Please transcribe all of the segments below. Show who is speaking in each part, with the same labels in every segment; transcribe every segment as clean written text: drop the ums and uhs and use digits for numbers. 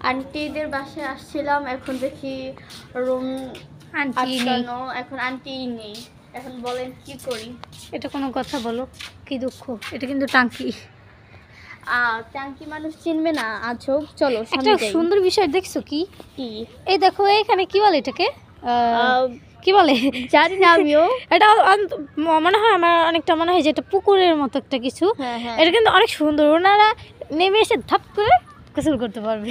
Speaker 1: আন্টিদের বাসায় আসছিলাম, এখন দেখি রুম
Speaker 2: আন্টি নেই,
Speaker 1: এখন আন্টি নেই। এখন বলেন কি করি?
Speaker 2: এটা কোনো কথা বলো? কি দুঃখ, এটা কিন্তু টাঙ্কি।
Speaker 1: টাঙ্কি মানুষ চিনবে না, আজব। চলো
Speaker 2: একটা
Speaker 1: সামনে যাই।
Speaker 2: সুন্দর বিষয় দেখছো কি?
Speaker 1: কি?
Speaker 2: এই দেখো এখানে কি বলে এটাকে, কি বলে
Speaker 1: জানি না আমিও।
Speaker 2: এটা মনে হয় আমার অনেকটা মনে হয় যে এটা পুকুরের মতো একটা কিছু।
Speaker 1: হ্যাঁ।
Speaker 2: এটা কিন্তু অনেক সুন্দর, ওনারা নেমে এসে ধাপ করে গোসল করতে পারবে।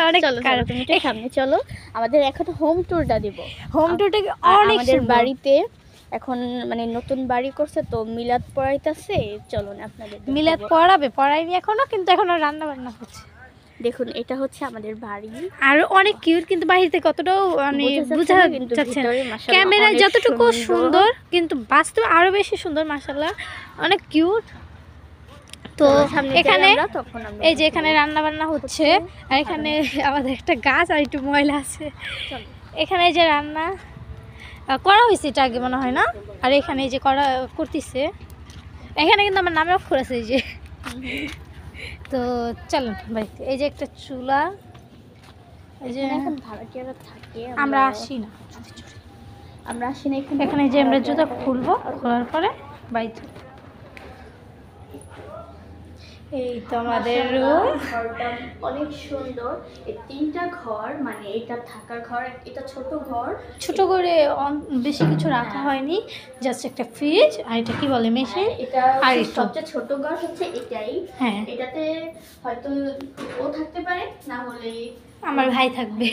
Speaker 2: অনেক
Speaker 1: চলো তুমি একটু সামনে চলো, আমাদের এখন হোম ট্যুরটা দিব।
Speaker 2: হোম টুরটা অনেক
Speaker 1: আমাদের
Speaker 2: সুন্দর।
Speaker 1: বাড়িতে এখন মানে নতুন বাড়ি করছে তো, মিলাদ পড়াইতেছে। চলো না আপনাদের
Speaker 2: মিলাদ পড়াইনি এখনো, কিন্তু এখনো রান্না বান্না হচ্ছে।
Speaker 1: দেখুন এটা হচ্ছে আমাদের বাড়ি,
Speaker 2: আর অনেক কিউট, কিন্তু বাইরে থেকে কতটাও মানে বোঝা যাচ্ছে না। ক্যামেরায়
Speaker 1: অনেক
Speaker 2: যতটুকু সুন্দর, কিন্তু বাস্তবে আরো বেশি সুন্দর, মাশাআল্লাহ অনেক কিউট। তো এখানে এই যে এখানে রান্না বান্না হচ্ছে, আর এখানে আমাদের একটা গাছ আর একটু ময়লা আছে। এখানে যে রান্না করা হয়েছে এটা আগে মনে হয় না, আর এখানে এই যে করতেছে, এখানে কিন্তু আমার নামে অক্ষর আছে এই যে। তো চলুন বাড়িতে, এই যে একটা চুলা, এই যে
Speaker 1: এখন ভাড়াটিয়ারা থাকে,
Speaker 2: আমরা আসি না এখানে যে আমরা জুতা খুলবো, খোলার পরে বাড়িতে। এই তো আমাদের রুম,
Speaker 1: ঘরটা অনেক সুন্দর। এই তিনটা ঘর, মানে এটা থাকার ঘর, এটা ছোট ঘর,
Speaker 2: ছোট করে বেশি কিছু রাখা হয়নি, জাস্ট একটা ফ্রিজ আর এটা কি বলে মেশিন,
Speaker 1: এটা
Speaker 2: আর
Speaker 1: সবচেয়ে ছোট ঘর হচ্ছে এটাই।
Speaker 2: হ্যাঁ,
Speaker 1: এটাতে হয়তো ও থাকতে পারে, না হলে
Speaker 2: আমার ভাই থাকবে,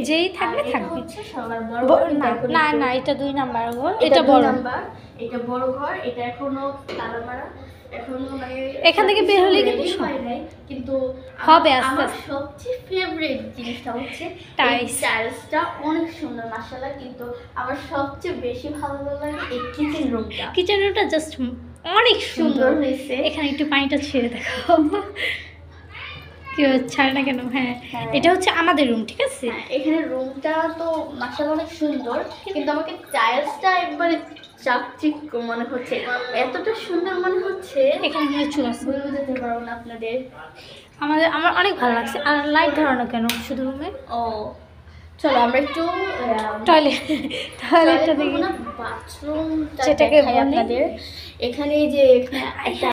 Speaker 2: যেই থাকবে থাকবে।
Speaker 1: হচ্ছে সবার বড়
Speaker 2: না না, এটা 2 নাম্বার ঘর, এটা বড়
Speaker 1: নাম্বার, এটা বড় ঘর, এটা এখনো তালা মারা, এখনো মানে
Speaker 2: এখান থেকে বের হলে কিন্তু
Speaker 1: হয় নাই, কিন্তু
Speaker 2: হবে আস্তে
Speaker 1: আমার
Speaker 2: আস্তে।
Speaker 1: সবচেয়ে ফেভারিট জিনিসটা হচ্ছে
Speaker 2: টাইলস।
Speaker 1: টাইলসটা অনেক সুন্দর মাশাআল্লাহ, কিন্তু আমার সবচেয়ে বেশি ভালো লাগে এই কিচেন রুমটা
Speaker 2: জাস্ট অনেক সুন্দর
Speaker 1: হয়েছে।
Speaker 2: এখানে একটু পানিটা ছেড়ে দেখো, কি ছাড় না কেন। হ্যাঁ, এটা হচ্ছে আমাদের রুম, ঠিক আছে।
Speaker 1: এখানে রুমটা তো মাশাআল্লাহ অনেক সুন্দর, কিন্তু আমাকে টাইলসটা একবারে চাকচিক মনে হচ্ছে, এতটা সুন্দর মনে হচ্ছে।
Speaker 2: এখানে চুল আছে,
Speaker 1: বলে যেতে পারবো না আপনাদের।
Speaker 2: আমার অনেক ভালো লাগছে। আর লাইট ধরানো কেন শুধু রুমে?
Speaker 1: ও চলো আমরা একটু
Speaker 2: টয়লেটটা দেখি,
Speaker 1: বাথরুম
Speaker 2: যেটাকে
Speaker 1: আপনাদের। এখানে যে একটা